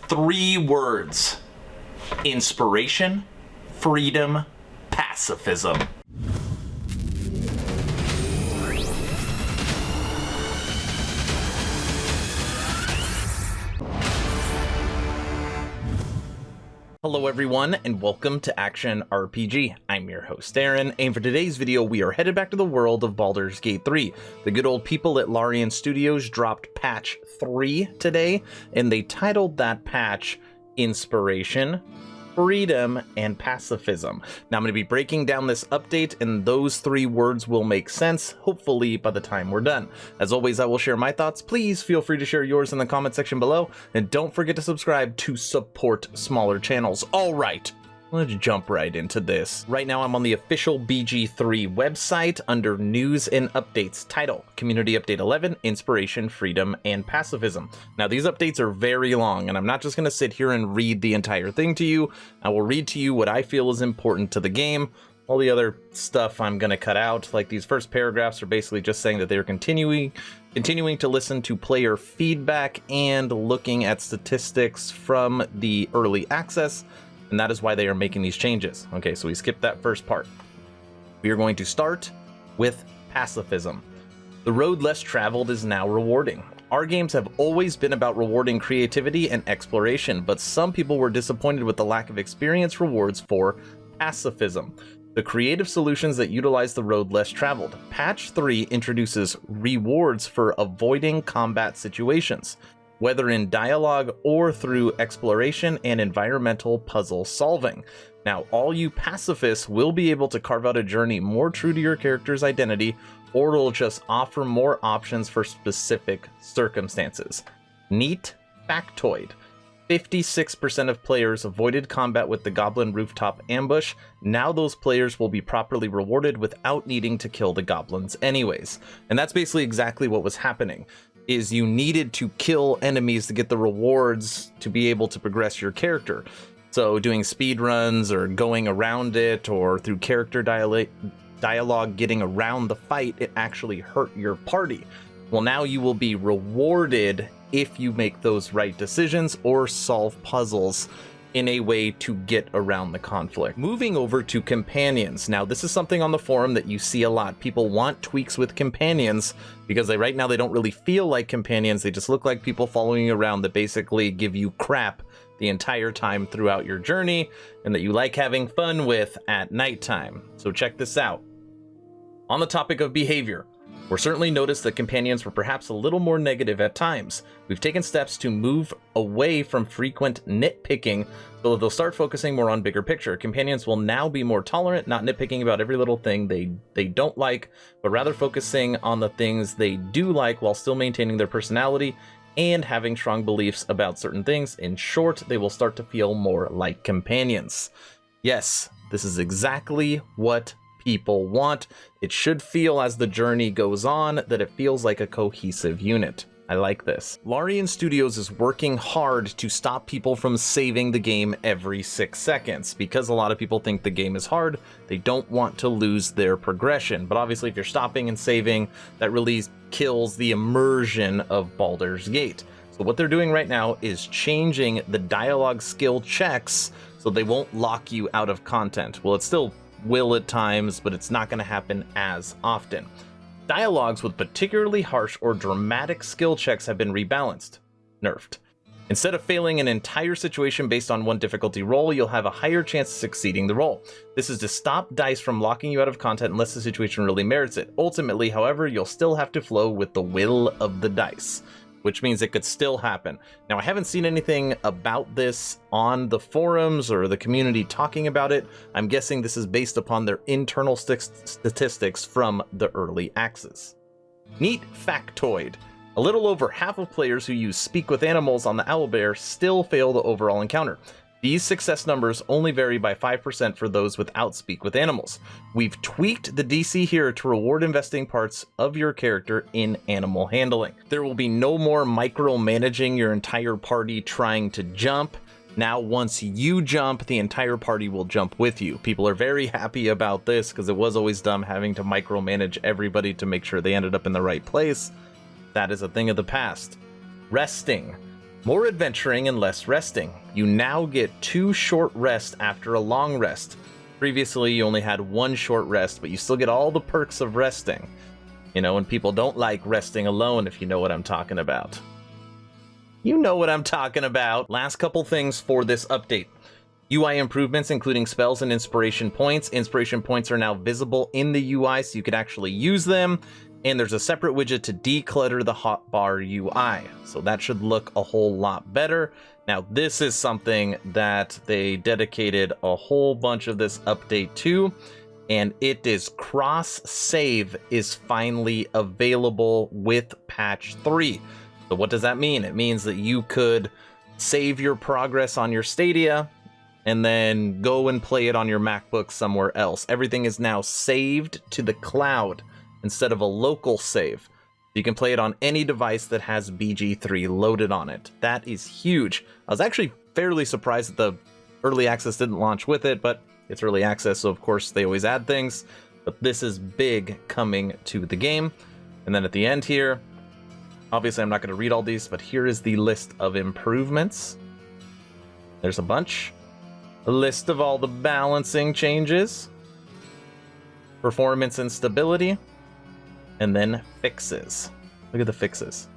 3 words: inspiration, freedom, pacifism. Hello everyone, and welcome to Action RPG. I'm your host Aaron, and for today's video we are headed back to the world of Baldur's Gate 3. The good old people at Larian Studios dropped patch 3 today, and they titled that patch Inspiration, Freedom, and Pacifism. Now I'm going to be breaking down this update, and those 3 words will make sense, hopefully, by the time we're done. As always, I will share my thoughts. Please feel free to share yours in the comment section below, and don't forget to subscribe to support smaller channels. Alright, let's jump right into this. Right now I'm on the official BG3 website under News and Updates. Title: Community Update 11, Inspiration, Freedom, and Pacifism. Now these updates are very long, and I'm not just going to sit here and read the entire thing to you. I will read to you what I feel is important to the game. All the other stuff I'm going to cut out. Like these first paragraphs are basically just saying that they're continuing to listen to player feedback and looking at statistics from the early access. And that is why they are making these changes. Okay, so we skipped that first part. We are going to start with pacifism. The road less traveled is now rewarding. Our games have always been about rewarding creativity and exploration, but some people were disappointed with the lack of experience rewards for pacifism, the creative solutions that utilize the road less traveled. Patch 3 introduces rewards for avoiding combat situations, whether in dialogue or through exploration and environmental puzzle solving. Now, all you pacifists will be able to carve out a journey more true to your character's identity, or it'll just offer more options for specific circumstances. Neat factoid: 56% of players avoided combat with the Goblin Rooftop Ambush. Now those players will be properly rewarded without needing to kill the goblins anyways. And that's basically exactly what was happening. Is you needed to kill enemies to get the rewards to be able to progress your character. So doing speed runs or going around it, or through character dialogue getting around the fight, it actually hurt your party. Well, now you will be rewarded if you make those right decisions or solve puzzles in a way to get around the conflict. Moving over to companions. Now, this is something on the forum that you see a lot. People want tweaks with companions because right now they don't really feel like companions. They just look like people following you around that basically give you crap the entire time throughout your journey and that you like having fun with at nighttime. So check this out. On the topic of behavior, we're certainly noticed that companions were perhaps a little more negative at times. We've taken steps to move away from frequent nitpicking, so that they'll start focusing more on bigger picture. Companions will now be more tolerant, not nitpicking about every little thing they don't like, but rather focusing on the things they do like while still maintaining their personality and having strong beliefs about certain things. In short, they will start to feel more like companions. Yes, this is exactly what people want. It should feel as the journey goes on that it feels like a cohesive unit. I like this. Larian Studios is working hard to stop people from saving the game every 6 seconds. Because a lot of people think the game is hard, they don't want to lose their progression. But obviously if you're stopping and saving, that really kills the immersion of Baldur's Gate. So what they're doing right now is changing the dialogue skill checks so they won't lock you out of content. Well, it still will at times, but it's not going to happen as often. Dialogues with particularly harsh or dramatic skill checks have been rebalanced, nerfed. Instead of failing an entire situation based on one difficulty roll, you'll have a higher chance of succeeding the roll. This is to stop dice from locking you out of content unless the situation really merits it. Ultimately, however, you'll still have to flow with the will of the dice, which means it could still happen. Now, I haven't seen anything about this on the forums or the community talking about it. I'm guessing this is based upon their internal statistics from the early access. Neat factoid: a little over half of players who use Speak with Animals on the Owlbear still fail the overall encounter. These success numbers only vary by 5% for those without Speak with Animals. We've tweaked the DC here to reward investing parts of your character in animal handling. There will be no more micromanaging your entire party trying to jump. Now, once you jump, the entire party will jump with you. People are very happy about this because it was always dumb having to micromanage everybody to make sure they ended up in the right place. That is a thing of the past. Resting. More adventuring and less resting. You now get 2 short rests after a long rest. Previously, you only had 1 short rest, but you still get all the perks of resting. You know, and people don't like resting alone, if you know what I'm talking about. You know what I'm talking about. Last couple things for this update. UI improvements, including spells and inspiration points. Inspiration points are now visible in the UI, so you can actually use them. And there's a separate widget to declutter the hotbar UI. So that should look a whole lot better. Now, this is something that they dedicated a whole bunch of this update to, and it is cross-save is finally available with patch 3. So what does that mean? It means that you could save your progress on your Stadia and then go and play it on your MacBook somewhere else. Everything is now saved to the cloud instead of a local save. You can play it on any device that has BG3 loaded on it. That is huge. I was actually fairly surprised that the early access didn't launch with it, but it's early access, so of course they always add things. But this is big coming to the game. And then at the end here, obviously I'm not going to read all these, but here is the list of improvements. There's a bunch. A list of all the balancing changes, performance and stability, and then fixes. Look at the fixes.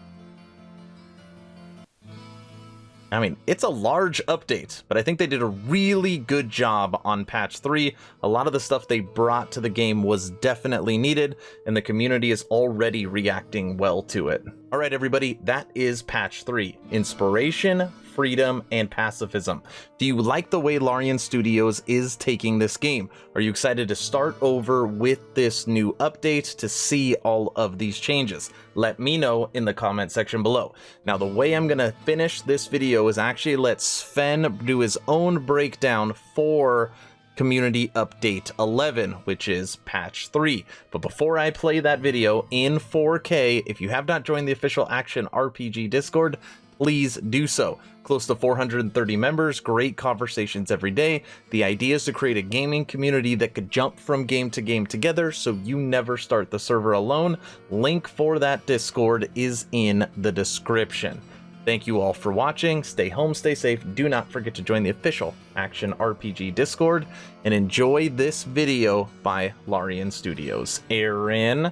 I mean, it's a large update, but I think they did a really good job on patch 3. A lot of the stuff they brought to the game was definitely needed, and the community is already reacting well to it. All right, everybody, that is patch 3. Inspiration, freedom, and pacifism. Do you like the way Larian Studios is taking this game? Are you excited to start over with this new update to see all of these changes? Let me know in the comment section below. Now, the way I'm gonna finish this video is actually let Sven do his own breakdown for Community Update 11, which is patch 3. But before I play that video in 4K, if you have not joined the official Action RPG Discord, please do so. Close to 430 members, great conversations every day. The idea is to create a gaming community that could jump from game to game together, so you never start the server alone. Link for that Discord is in the description. Thank you all for watching. Stay home, stay safe. Do not forget to join the official Action RPG Discord and enjoy this video by Larian Studios. Aaron,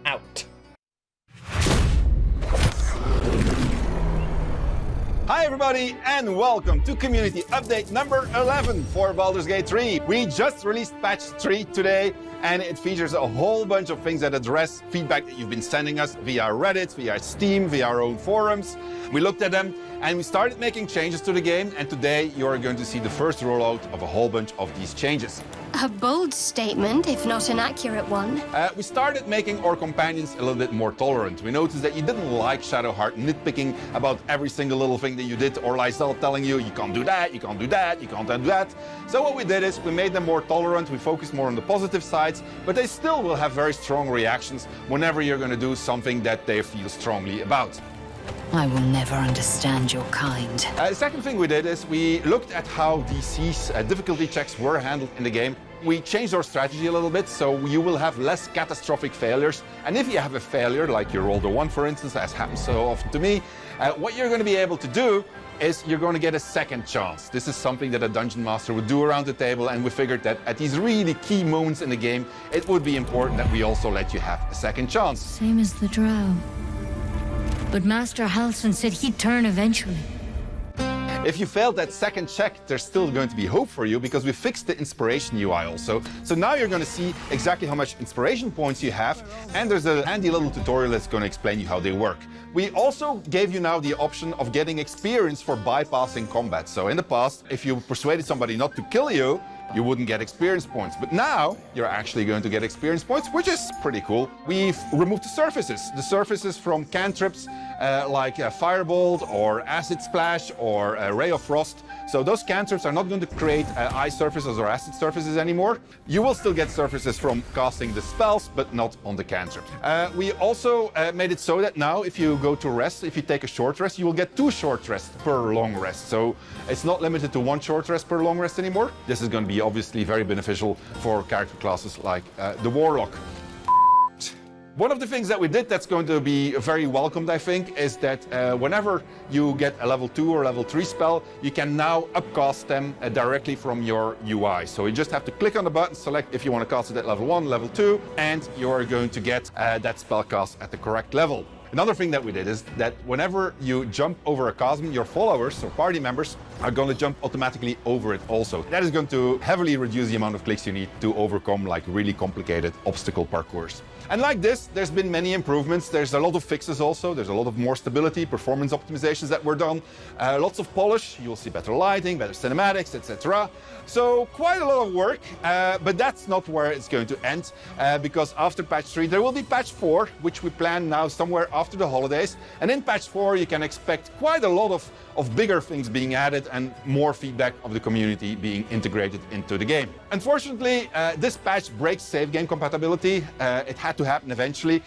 out. Hi everybody, and welcome to Community Update number 11 for Baldur's Gate 3. We just released patch 3 today, and it features a whole bunch of things that address feedback that you've been sending us via Reddit, via Steam, via our own forums. We looked at them, and we started making changes to the game, and today you are going to see the first rollout of a whole bunch of these changes. A bold statement, if not an accurate one. We started making our companions a little bit more tolerant. We noticed that you didn't like Shadowheart nitpicking about every single little thing that you did, or Lysel telling you, you can't do that, you can't do that, you can't do that. So what we did is we made them more tolerant, we focused more on the positive sides, but they still will have very strong reactions whenever you're going to do something that they feel strongly about. I will never understand your kind. The second thing we did is we looked at how DC's difficulty checks were handled in the game. We changed our strategy a little bit, so you will have less catastrophic failures. And if you have a failure, like you rolled a 1, for instance, as happens so often to me, what you're going to be able to do is you're going to get a second chance. This is something that a dungeon master would do around the table, and we figured that at these really key moments in the game, it would be important that we also let you have a second chance. Same as the drow. But Master Halson said he'd turn eventually. If you failed that second check, there's still going to be hope for you because we fixed the inspiration UI also. So now you're going to see exactly how much inspiration points you have, and there's a handy little tutorial that's going to explain you how they work. We also gave you now the option of getting experience for bypassing combat. So in the past, if you persuaded somebody not to kill you, you wouldn't get experience points. But now you're actually going to get experience points, which is pretty cool. We've removed the surfaces from cantrips like Firebolt or Acid Splash or Ray of Frost. So those cantrips are not going to create ice surfaces or acid surfaces anymore. You will still get surfaces from casting the spells, but not on the cantrips. We also made it so that now if you go to rest, if you take a short rest, you will get 2 short rests per long rest. So it's not limited to 1 short rest per long rest anymore. This is going to be obviously very beneficial for character classes like the Warlock. One of the things that we did that's going to be very welcomed, I think, is that whenever you get a level 2 or level 3 spell, you can now upcast them directly from your UI. So you just have to click on the button, select if you want to cast it at level 1, level 2, and you're going to get that spell cast at the correct level. Another thing that we did is that whenever you jump over a chasm, your followers or party members are going to jump automatically over it also. That is going to heavily reduce the amount of clicks you need to overcome like really complicated obstacle parkours. And like this, there's been many improvements. There's a lot of fixes also. There's a lot of more stability, performance optimizations that were done. Lots of polish. You'll see better lighting, better cinematics, etc. So quite a lot of work, but that's not where it's going to end, because after patch 3, there will be patch 4, which we plan now somewhere after the holidays. And in patch 4, you can expect quite a lot of bigger things being added and more feedback of the community being integrated into the game. Unfortunately, this patch breaks save game compatibility. It had to happen eventually.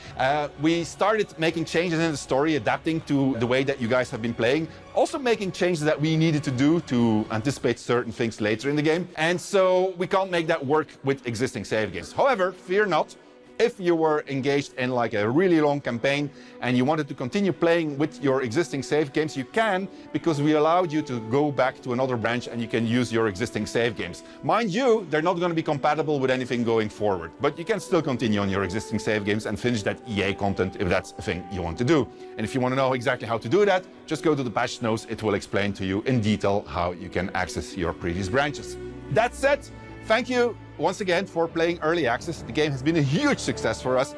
We started making changes in the story, adapting to the way that you guys have been playing. Also making changes that we needed to do to anticipate certain things later in the game. And so we can't make that work with existing save games. However, fear not. If you were engaged in like a really long campaign and you wanted to continue playing with your existing save games, you can, because we allowed you to go back to another branch and you can use your existing save games. Mind you, they're not going to be compatible with anything going forward, but you can still continue on your existing save games and finish that EA content if that's a thing you want to do. And if you want to know exactly how to do that, just go to the patch notes. It will explain to you in detail how you can access your previous branches. That said, thank you once again for playing early access. The game has been a huge success for us.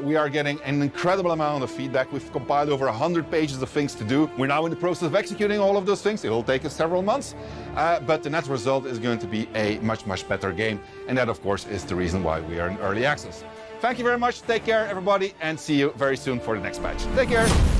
We are getting an incredible amount of feedback. We've compiled over 100 pages of things to do. We're now in the process of executing all of those things. It will take us several months, but the net result is going to be a much, much better game. And that, of course, is the reason why we are in early access. Thank you very much. Take care, everybody, and see you very soon for the next patch. Take care.